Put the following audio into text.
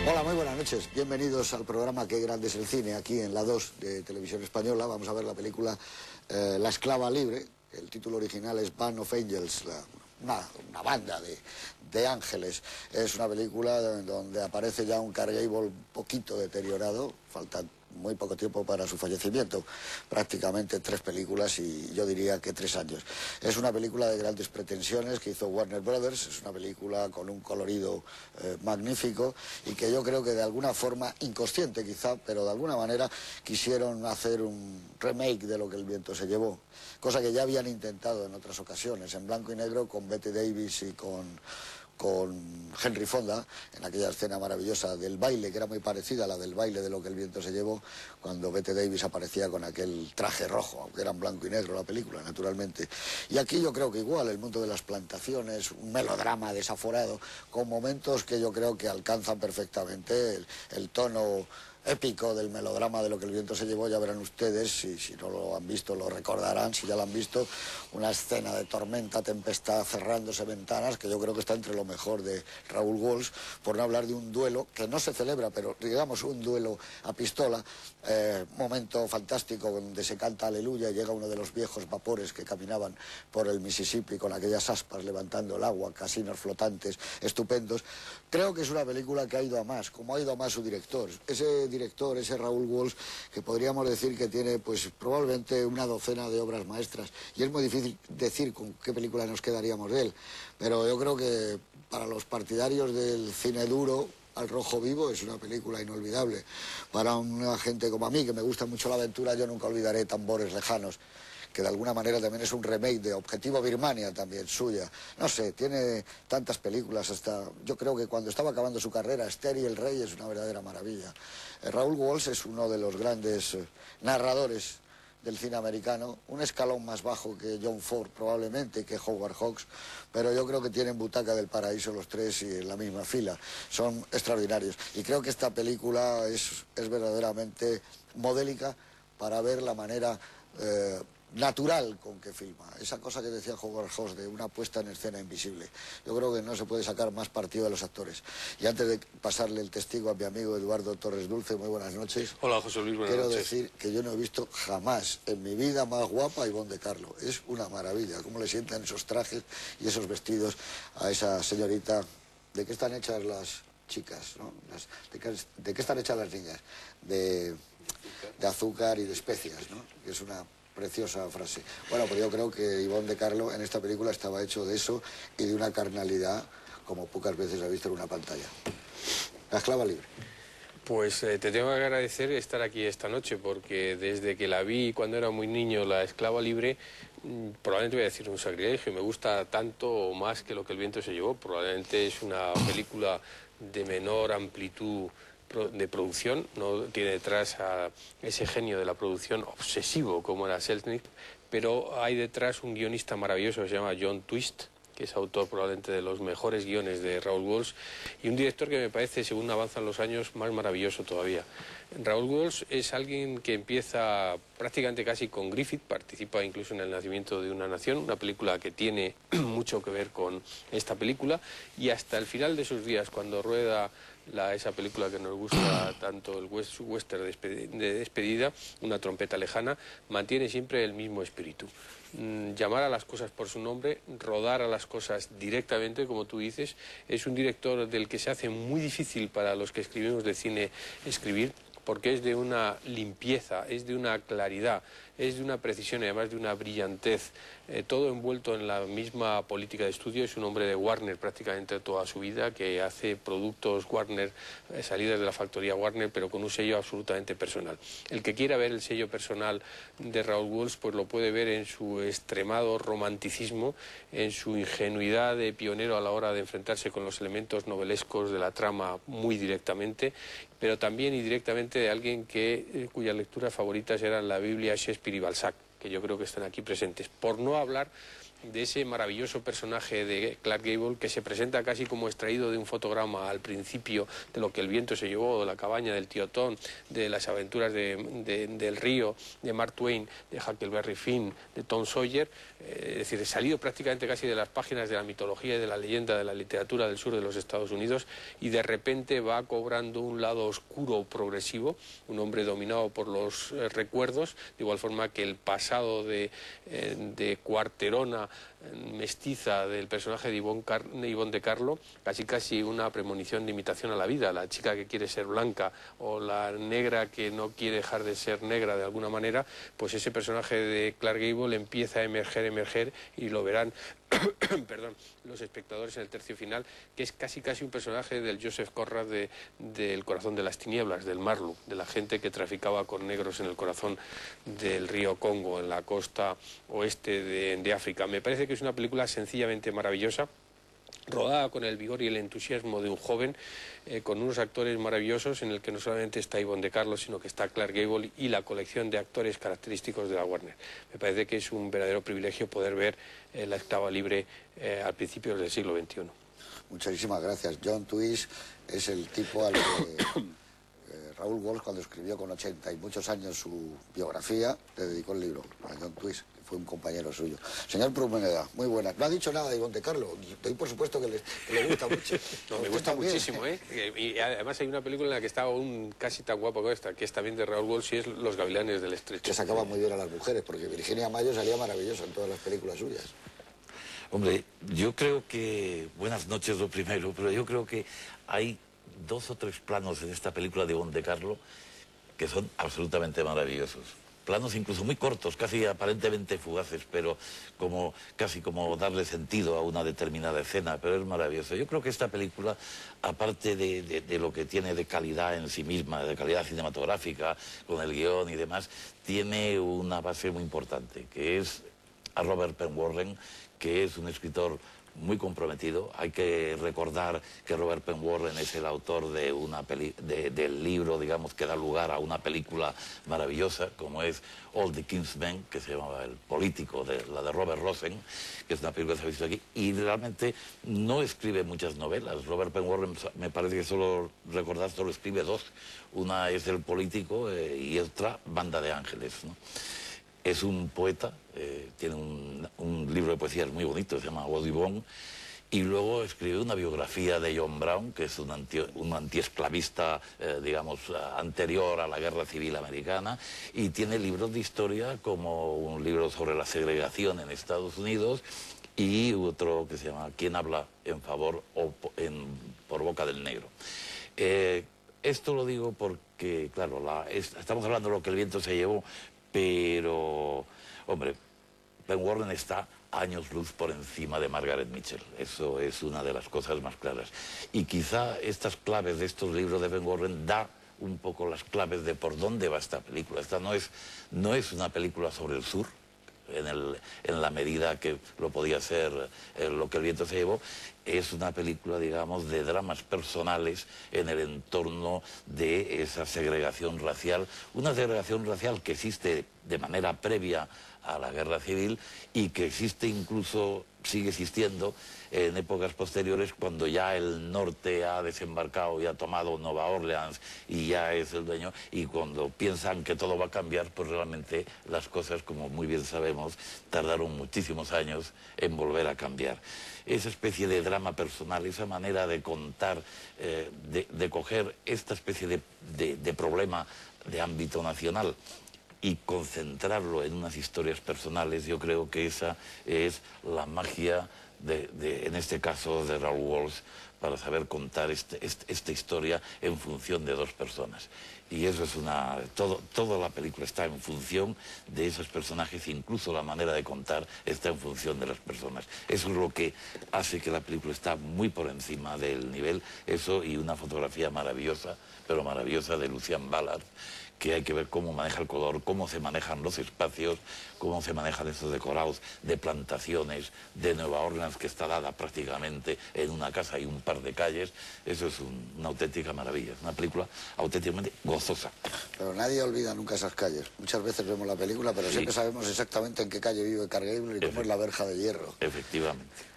Hola, muy buenas noches. Bienvenidos al programa Qué grande es el cine, aquí en la 2 de Televisión Española. Vamos a ver la película La esclava libre. El título original es Band of Angels, una banda de ángeles. Es una película donde aparece ya un Clark Gable un poquito deteriorado. Falta muy poco tiempo para su fallecimiento, prácticamente 3 películas y yo diría que 3 años. Es una película de grandes pretensiones que hizo Warner Brothers, es una película con un colorido magnífico y que yo creo que de alguna forma, inconsciente quizá, pero de alguna manera quisieron hacer un remake de Lo que el viento se llevó, cosa que ya habían intentado en otras ocasiones, en blanco y negro con Bette Davis y con Henry Fonda, en aquella escena maravillosa del baile, que era muy parecida a la del baile de Lo que el viento se llevó, cuando Bette Davis aparecía con aquel traje rojo, aunque era en blanco y negro la película, naturalmente. Y aquí yo creo que igual, el mundo de las plantaciones, un melodrama desaforado, con momentos que yo creo que alcanzan perfectamente el tono épico del melodrama de Lo que el viento se llevó. Ya verán ustedes, si no lo han visto lo recordarán, si ya lo han visto, una escena de tormenta, tempestad, cerrándose ventanas, que yo creo que está entre lo mejor de Raúl Walsh, por no hablar de un duelo que no se celebra, pero digamos un duelo a pistola, momento fantástico donde se canta Aleluya y llega uno de los viejos vapores que caminaban por el Mississippi con aquellas aspas levantando el agua, casinos flotantes estupendos. Creo que es una película que ha ido a más, como ha ido a más su director. Ese director, ese Raúl Walsh, que podríamos decir que tiene pues probablemente una docena de obras maestras, y es muy difícil decir con qué película nos quedaríamos de él, pero yo creo que para los partidarios del cine duro, Al rojo vivo es una película inolvidable. Para una gente como a mí, que me gusta mucho la aventura, yo nunca olvidaré Tambores lejanos, que de alguna manera también es un remake de Objetivo Birmania, también suya. No sé, tiene tantas películas, hasta yo creo que cuando estaba acabando su carrera, Esther y el Rey es una verdadera maravilla. Raúl Walsh es uno de los grandes narradores del cine americano, un escalón más bajo que John Ford probablemente, que Howard Hawks, pero yo creo que tienen Butaca del Paraíso los 3 y en la misma fila, son extraordinarios. Y creo que esta película es verdaderamente modélica para ver la manera natural con que filma, esa cosa que decía Howard Hawks de una puesta en escena invisible. Yo creo que no se puede sacar más partido de los actores. Y antes de pasarle el testigo a mi amigo Eduardo Torres Dulce, muy buenas noches. Hola, José Luis, buenas noches. Quiero decir que yo no he visto jamás en mi vida más guapa a Ivonne de Carlo. Es una maravilla cómo le sientan esos trajes y esos vestidos a esa señorita. ¿De qué están hechas las chicas, ¿no? ¿De qué están hechas las niñas? De azúcar y de especias, ¿no? Que es una preciosa frase. Bueno, pues yo creo que Ivonne de Carlo en esta película estaba hecho de eso y de una carnalidad como pocas veces ha visto en una pantalla. La esclava libre. Pues te tengo que agradecer estar aquí esta noche, porque desde que la vi cuando era muy niño, La esclava libre, probablemente voy a decir un sacrilegio, me gusta tanto o más que Lo que el viento se llevó. Probablemente es una película de menor amplitud de producción, no tiene detrás a ese genio de la producción obsesivo como era Selznick, pero hay detrás un guionista maravilloso que se llama John Twist, que es autor probablemente de los mejores guiones de Raúl Walsh, y un director que me parece, según avanzan los años, más maravilloso todavía. Raúl Walsh es alguien que empieza prácticamente casi con Griffith, participa incluso en El nacimiento de una nación, una película que tiene mucho que ver con esta película, y hasta el final de sus días, cuando rueda esa película que nos gusta tanto, el western de despedida, Una trompeta lejana, mantiene siempre el mismo espíritu. Llamar a las cosas por su nombre, rodar a las cosas directamente, como tú dices. Es un director del que se hace muy difícil para los que escribimos de cine escribir, porque es de una limpieza, es de una claridad, es de una precisión y además de una brillantez, todo envuelto en la misma política de estudio. Es un hombre de Warner prácticamente toda su vida, que hace productos Warner, salidas de la factoría Warner, pero con un sello absolutamente personal. El que quiera ver el sello personal de Raúl Walsh, pues lo puede ver en su extremado romanticismo, en su ingenuidad de pionero a la hora de enfrentarse con los elementos novelescos de la trama muy directamente, pero también indirectamente de alguien cuyas lecturas favoritas eran la Biblia, Shakespeare y Balzac, que yo creo que están aquí presentes. Por no hablar de ese maravilloso personaje de Clark Gable que se presenta casi como extraído de un fotograma al principio de Lo que el viento se llevó, de La cabaña del tío Tom, de Las aventuras del río, de Mark Twain, de Huckleberry Finn, de Tom Sawyer, es decir, salido prácticamente casi de las páginas de la mitología y de la leyenda de la literatura del sur de los Estados Unidos, y de repente va cobrando un lado oscuro progresivo, un hombre dominado por los recuerdos, de igual forma que el pasado de cuarterona mestiza del personaje de Ivonne de Carlo, casi una premonición de imitación a la vida, la chica que quiere ser blanca o la negra que no quiere dejar de ser negra de alguna manera, pues ese personaje de Clark Gable empieza a emerger y lo verán perdón, los espectadores en el tercio final, que es casi un personaje del Joseph Conrad del Corazón de las Tinieblas, del Marlou, de la gente que traficaba con negros en el corazón del río Congo, en la costa oeste de África. Me parece que es una película sencillamente maravillosa, rodada con el vigor y el entusiasmo de un joven, con unos actores maravillosos, en el que no solamente está Ivonne de Carlo, sino que está Clark Gable y la colección de actores característicos de la Warner. Me parece que es un verdadero privilegio poder ver La esclava libre al principio del siglo XXI. Muchísimas gracias. John Twiss es el tipo al que Raúl Walsh, cuando escribió con 80 y muchos años su biografía, le dedicó el libro a John Twiss, que fue un compañero suyo. Señor Prumeda, muy buena. No ha dicho nada de Ivonne de Carlo. Doy por supuesto que le gusta mucho. No, me gusta muchísimo, ¿eh? Y además hay una película en la que está aún casi tan guapo como esta, que es también de Raúl Walsh, y es Los gavilanes del estrecho. Que sacaba muy bien a las mujeres, porque Virginia Mayo salía maravillosa en todas las películas suyas. Hombre, yo creo que... Buenas noches lo primero, pero yo creo que hay 2 o 3 planos en esta película de Ivonne de Carlo que son absolutamente maravillosos. Planos incluso muy cortos, casi aparentemente fugaces, pero casi como darle sentido a una determinada escena, pero es maravilloso. Yo creo que esta película, aparte de lo que tiene de calidad en sí misma, de calidad cinematográfica, con el guión y demás, tiene una base muy importante, que es a Robert Penn Warren, que es un escritor muy comprometido. Hay que recordar que Robert Penn Warren es el autor del libro, digamos, que da lugar a una película maravillosa, como es All the King's Men, que se llamaba El político, la de Robert Rosen, que es una película que se ha visto aquí, y realmente no escribe muchas novelas. Robert Penn Warren, me parece que solo escribe 2. Una es El político y otra Banda de ángeles, ¿no? Es un poeta, tiene un libro de poesías muy bonito, se llama Audubon, y luego escribe una biografía de John Brown, que es un antiesclavista, digamos, anterior a la Guerra Civil Americana, y tiene libros de historia como un libro sobre la segregación en Estados Unidos y otro que se llama ¿Quién habla en favor o por boca del negro? Esto lo digo porque, claro, estamos hablando de Lo que el viento se llevó, pero, hombre, Penn Warren está años luz por encima de Margaret Mitchell. Eso es una de las cosas más claras. Y quizá estas claves de estos libros de Penn Warren da un poco las claves de por dónde va esta película. Esta no es una película sobre el sur, en la medida que lo podía ser Lo que el viento se llevó. Es una película, digamos, de dramas personales en el entorno de esa segregación racial. Una segregación racial que existe de manera previa a la guerra civil y que existe incluso, sigue existiendo en épocas posteriores, cuando ya el norte ha desembarcado y ha tomado Nueva Orleans y ya es el dueño, y cuando piensan que todo va a cambiar, pues realmente las cosas, como muy bien sabemos, tardaron muchísimos años en volver a cambiar. Esa especie de drama personal, esa manera de contar, de coger esta especie de problema de ámbito nacional y concentrarlo en unas historias personales, yo creo que esa es la magia en este caso de Raúl Walsh, para saber contar esta historia en función de 2 personas. Y eso es toda la película está en función de esos personajes, incluso la manera de contar está en función de las personas. Eso es lo que hace que la película está muy por encima del nivel, eso y una fotografía maravillosa, pero maravillosa, de Lucien Ballard, que hay que ver cómo maneja el color, cómo se manejan los espacios, cómo se manejan esos decorados de plantaciones de Nueva Orleans, que está dada prácticamente en una casa y un par de calles. Eso es una auténtica maravilla, es una película auténticamente gozosa. Pero nadie olvida nunca esas calles. Muchas veces vemos la película, pero siempre sabemos exactamente en qué calle vive Clark Gable y cómo es la verja de hierro. Efectivamente.